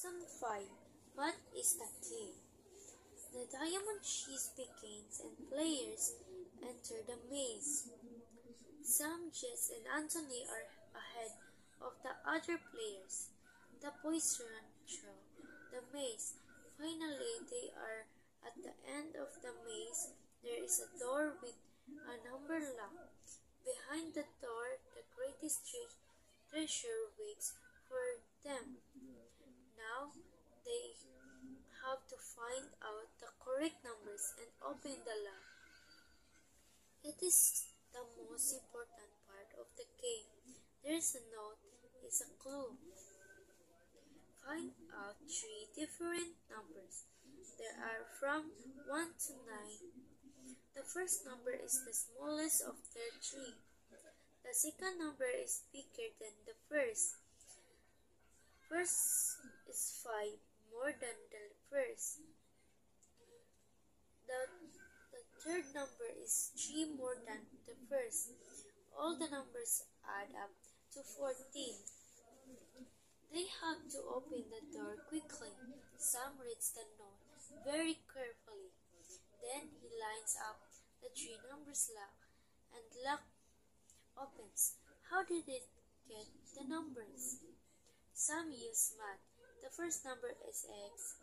Lesson 5. What is the key? The diamond cheese begins and players enter the maze. Sam, Jess, and Anthony are ahead of the other players. The boys run through the maze. Finally, they are at the end of the maze. There is a door with a number lock. Behind the door, the greatest treasure waits for them. Now, they have to find out the correct numbers and open the lock. It is the most important part of the game. There is a note, is a clue. Find out 3 different numbers. There are from 1 to 9. The first number is the smallest of their 3. The second number is bigger than the first. First is 5 more than the first. The third number is 3 more than the first. All the numbers add up to 14. They have to open the door quickly. Sam reads the note very carefully. Then he lines up the 3 numbers lock and lock opens. How did it get the numbers? Sam used math. The first number is x.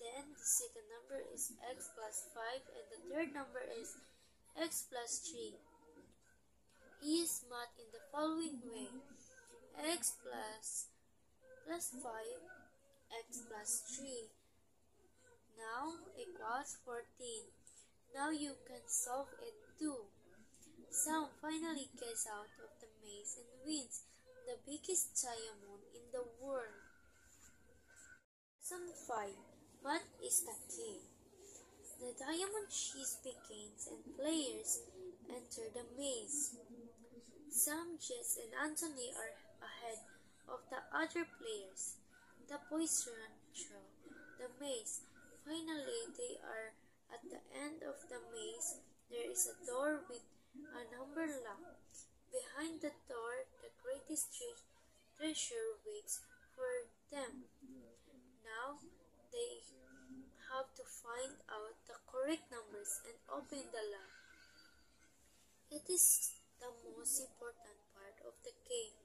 Then the second number is x plus 5 and the third number is x plus 3. He used math in the following way. X plus 5, x plus 3 now equals 14. Now you can solve it too. Sam finally gets out of the maze and wins the biggest diamond in the world. Lesson 5. What is the key? The diamond cheese begins and players enter the maze. Sam, Jess, and Anthony are ahead of the other players. The boys run through the maze. Finally, they are at the end of the maze. There is a door with a number lock. Behind the door, the greatest treasure waits for them. Now, they have to find out the correct numbers and open the lock. It is the most important part of the game.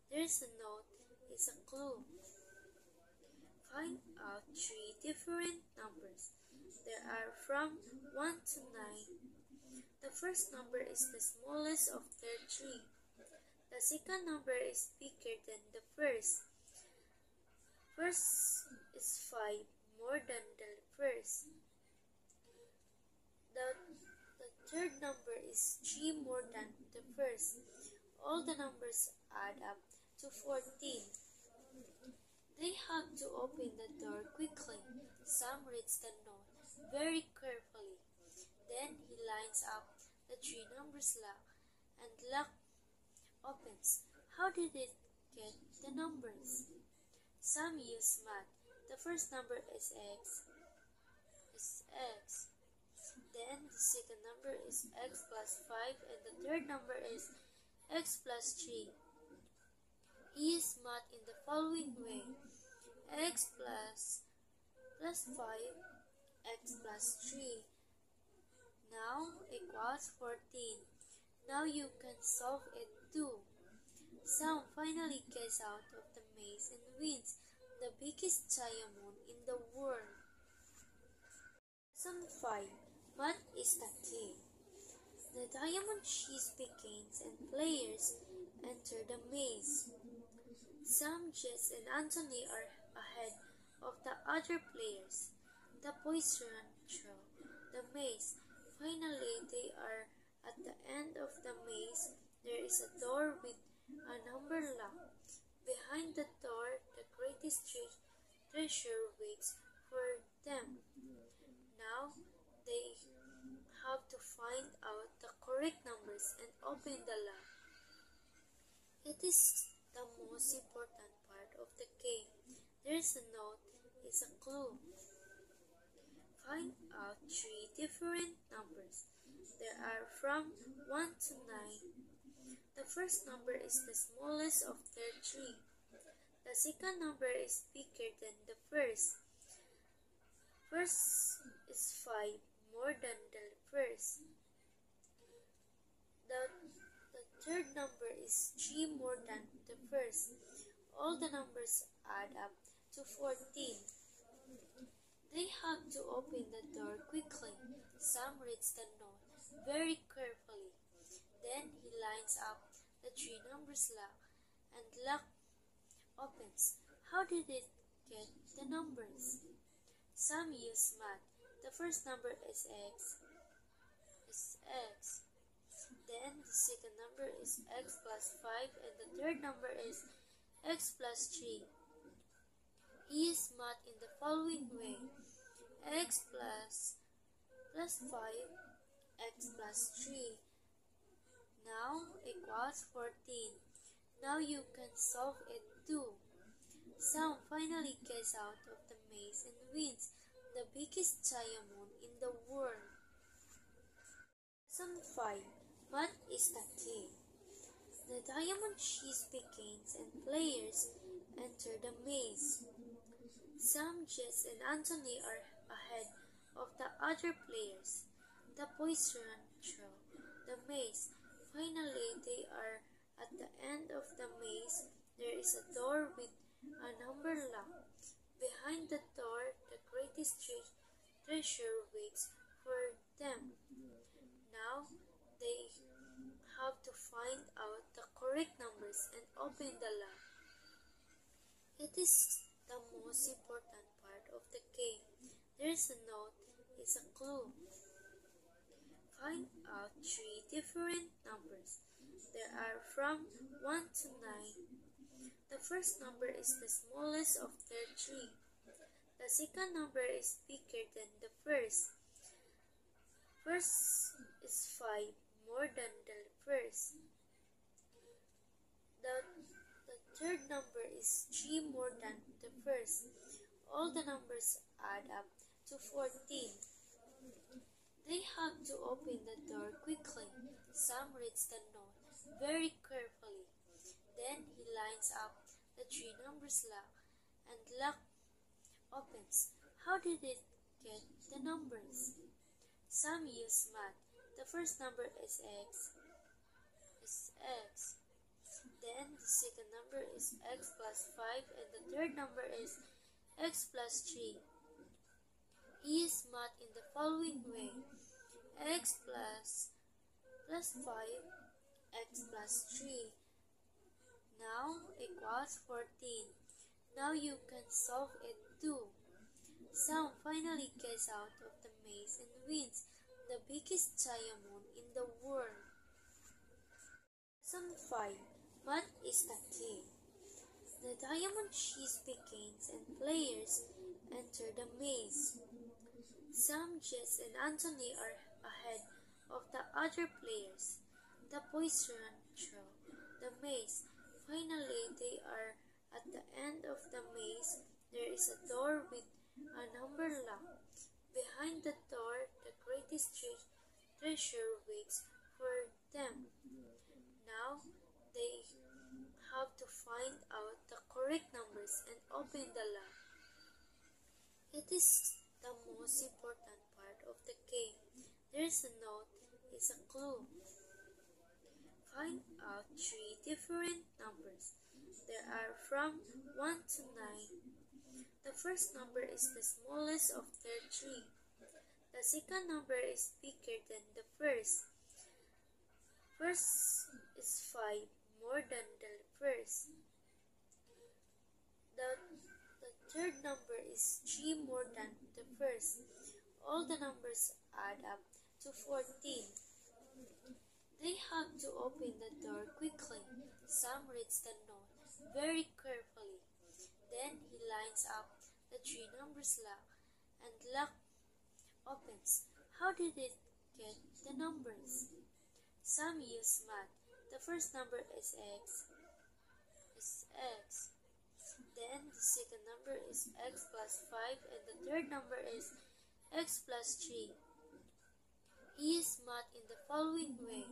There is a note, is a clue. Find out 3 different numbers. There are from 1 to 9. The first number is the smallest of their 3. The second number is bigger than the first. First is 5 more than the first. The third number is 3 more than the first. All the numbers add up to 14. They have to open the door quickly. Sam reads the note very carefully. Then he lines up the 3 numbers lock and lock opens. How did it get the numbers? Sam used math. The first number is x. Then the second number is x plus 5 and the third number is x plus 3. He used math in the following way. X plus 5, x plus 3 now equals 14. Now you can solve it too. Sam finally gets out of the maze and wins the biggest diamond in the world. Lesson 5. What is the key? The diamond cheese begins and players enter the maze. Sam, Jess, and Anthony are ahead of the other players. The boys run through the maze. Finally, they are at the end of the maze. There is a door with a number lock. Behind the door, the greatest treasure waits for them. Now, they have to find out the correct numbers and open the lock. It is the most important part of the game. There is a note, is a clue. Find out 3 different numbers. There are from 1 to 9. The first number is the smallest of their 3. The second number is bigger than the first. First is 5 more than the first. The third number is 3 more than the first. All the numbers add up to 14. They have to open the door quickly. Sam reads the note very carefully. Then he lines up the three numbers and lock opens. How did it get the numbers? Sam used math. The first number is x. Then the second number is x plus 5 and the third number is x plus 3. He used math in the following way. X plus 5 x plus 3 now equals 14. Now you can solve it too. Sam finally gets out of the maze and wins the biggest diamond in the world. Lesson 5. What is the key? The diamond chase begins and players enter the maze. Sam, Jess, and Anthony are ahead of the other players. The boys run through the maze. Finally, they are at the end of the maze. There is a door with a number lock. Behind the door, the greatest treasure waits for them. Now, they have to find out the correct numbers and open the lock. It is the most important part of the game. There is a note, is a clue. Find out three different numbers. There are from 1 to 9. The first number is the smallest of their three. The second number is bigger than the first. First is 5 more than the first. The third number is 3 more than the first. All the numbers add up to 14. They have to open the door quickly. Sam reads the note very carefully. Then he lines up the three numbers and lock opens. How did it get the numbers? Sam used math. The first number is x. Then the second number is x plus 5 and the third number is x plus 3. He used math in the following way. X plus 5 x plus 3 now equals 14. Now you can solve it too. Sam finally gets out of the maze and wins the biggest diamond in the world. Lesson 5. What is the key? The diamond chase begins and players enter the maze. Sam, Jess, and Anthony are ahead of the other players. The boys run through the maze. Finally, they are at the end of the maze. There is a door with a number lock. Behind the door, the greatest treasure waits for them. Now, they have to find out the correct numbers and open the lock. It is the most important part of the game. There is a note, is a clue. Find out three different numbers. There are from 1 to 9. The first number is the smallest of their three. The second number is bigger than the first. First is 5 more than the first. The third number is 3 more than the first. All the numbers add up to 14. They have to open the door quickly. Sam reads the note very carefully. Then he lines up the three numbers and lock opens. How did it get the numbers? Sam used math. The first number is x. Then the second number is x plus 5 and the third number is x plus 3. He used math in the following way.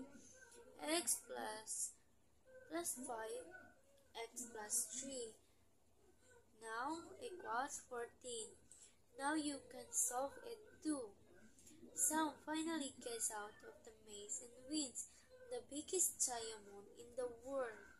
X plus 5 x plus 3 now equals 14. Now you can solve it too. Sam finally gets out of the maze and wins the biggest diamond in the world.